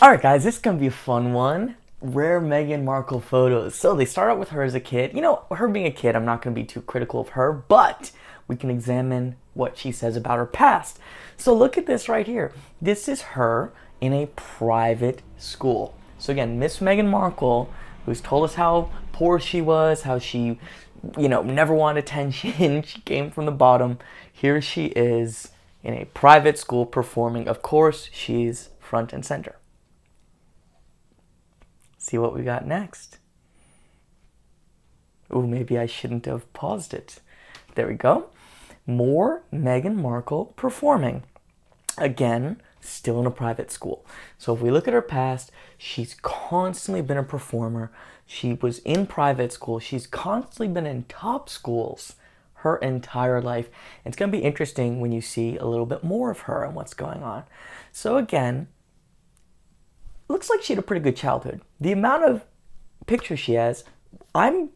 Alright guys, this is going to be a fun one. Rare Meghan Markle photos. So they start out with her as a kid. You know, her being a kid, I'm not going to be too critical of her, but we can examine what she says about her past. So look at this right here. This is her in a private school. So again, Miss Meghan Markle, who's told us how poor she was, how she, never wanted attention. She came from the bottom. Here she is in a private school performing. Of course, she's front and center. See what we got next. Ooh, maybe I shouldn't have paused it. There we go. More Meghan Markle performing. Again, still in a private school. So if we look at her past, she's constantly been a performer. She was in private school. She's constantly been in top schools her entire life. It's going to be interesting when you see a little bit more of her and what's going on. So again, looks like she had a pretty good childhood. The amount of pictures she has, I'm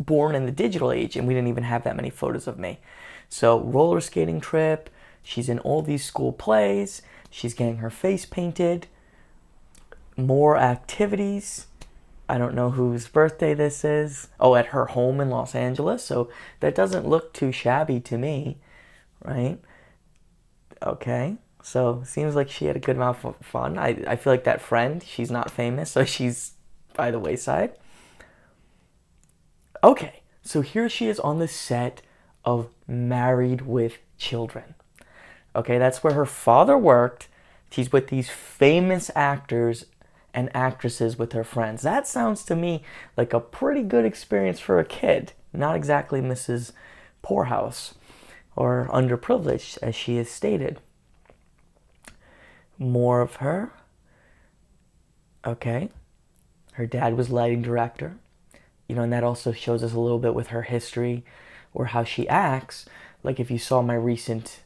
born in the digital age and we didn't even have that many photos of me. So roller skating trip, she's in all these school plays, she's getting her face painted, more activities. I don't know whose birthday this is. Oh, at her home in Los Angeles. So that doesn't look too shabby to me, right? Okay. So seems like she had a good amount of fun. I feel like that friend, she's not famous, so she's by the wayside. Okay, so here she is on the set of Married with Children. Okay, that's where her father worked. She's with these famous actors and actresses with her friends. That sounds to me like a pretty good experience for a kid. Not exactly Mrs. Poorhouse or underprivileged, as she has stated. More of her. Okay. Her dad was lighting director. And that also shows us a little bit with her history or how she acts. Like if you saw my recent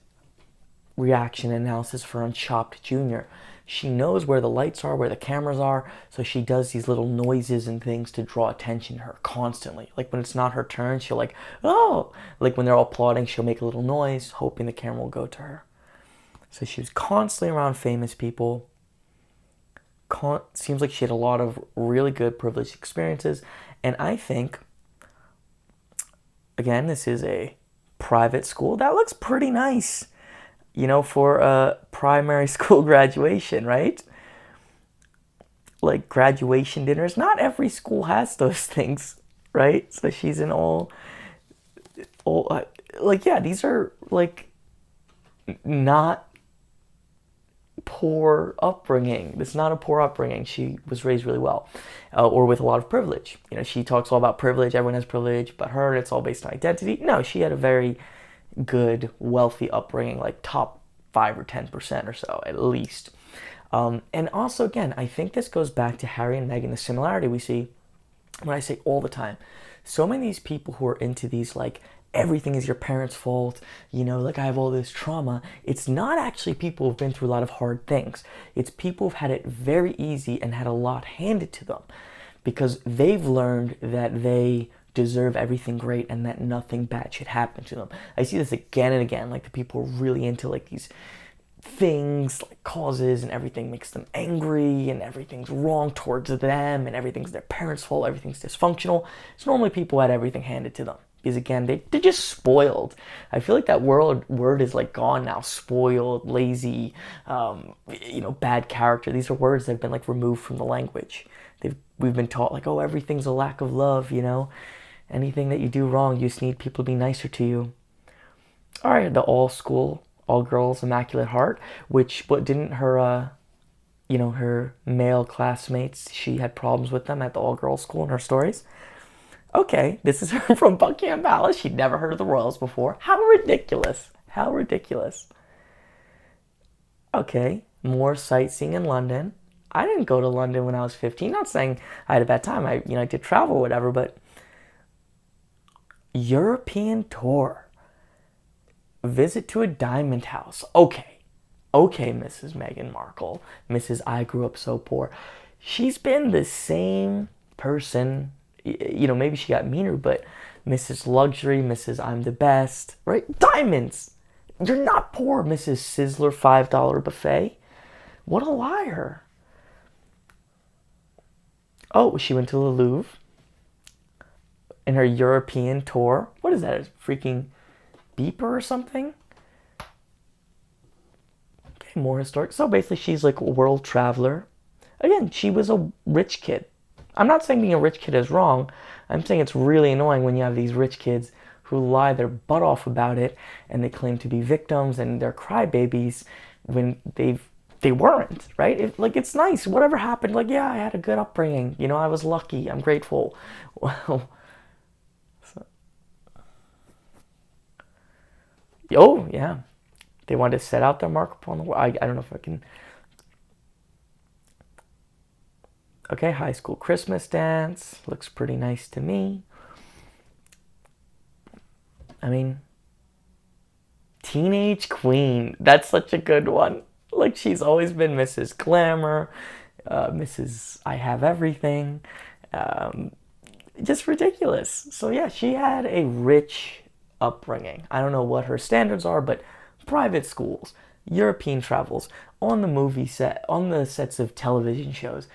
reaction analysis for Unchopped Junior, she knows where the lights are, where the cameras are, so she does these little noises and things to draw attention to her constantly. Like when it's not her turn, she'll oh! Like when they're all applauding, she'll make a little noise, hoping the camera will go to her. So she was constantly around famous people. Seems like she had a lot of really good privileged experiences. And I think, again, this is a private school. That looks pretty nice, for a primary school graduation, right? Like graduation dinners. Not every school has those things, right? So she's in these are not poor upbringing. It's not a poor upbringing. She was raised really well, or with a lot of privilege. She talks all about privilege. Everyone has privilege, but her, it's all based on identity. No, she had a very good, wealthy upbringing, like top 5 or 10% or so, at least. And also, again, I think this goes back to Harry and Meghan, the similarity we see when I say all the time. So many of these people who are into these, everything is your parents' fault, I have all this trauma. It's not actually people who've been through a lot of hard things. It's people who've had it very easy and had a lot handed to them because they've learned that they deserve everything great and that nothing bad should happen to them. I see this again and again, the people are really into these things, causes, and everything makes them angry and everything's wrong towards them and everything's their parents' fault, everything's dysfunctional. It's normally people who had everything handed to them. Because again, they're just spoiled. I feel like that word is gone now. Spoiled, lazy, bad character. These are words that have been removed from the language. We've been taught oh, everything's a lack of love. Anything that you do wrong, you just need people to be nicer to you. All right, the all girls Immaculate Heart, what didn't her her male classmates, she had problems with them at the all girls school in her stories. Okay, this is her from Buckingham Palace. She'd never heard of the royals before. How ridiculous. How ridiculous. Okay, more sightseeing in London. I didn't go to London when I was 15. Not saying I had a bad time. I did travel or whatever, but European tour. Visit to a diamond house. Okay, Mrs. Meghan Markle. Mrs. I grew up so poor. She's been the same person. Maybe she got meaner, but Mrs. Luxury, Mrs. I'm the best, right? Diamonds! You're not poor, Mrs. Sizzler $5 buffet. What a liar. Oh, she went to the Louvre in her European tour. What is that? A freaking beeper or something? Okay, more historic. So basically, she's like a world traveler. Again, she was a rich kid. I'm not saying being a rich kid is wrong. I'm saying it's really annoying when you have these rich kids who lie their butt off about it and they claim to be victims and they're crybabies when they weren't, right? Like it's nice. Whatever happened, like yeah, I had a good upbringing. You know, I was lucky. I'm grateful. Well, so, oh yeah, they wanted to set out their mark upon the world. I don't know if I can. Okay, high school Christmas dance looks pretty nice to me. I mean, teenage queen. That's such a good one. Like she's always been Mrs. Glamour, Mrs. I Have Everything. Um, just ridiculous. So yeah, she had a rich upbringing. I don't know what her standards are, but private schools, European travels, on the movie set, on the sets of television shows,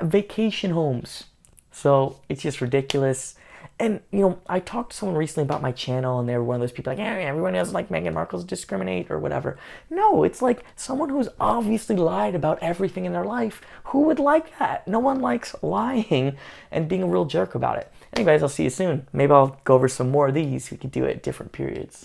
vacation homes. So it's just ridiculous. And I talked to someone recently about my channel, and they were one of those people like, yeah, everyone else like Meghan Markle's discriminate or whatever. No, it's like someone who's obviously lied about everything in their life. Who would like that? No one likes lying and being a real jerk about it. Anyways, I'll see you soon. Maybe I'll go over some more of these. We could do it at different periods.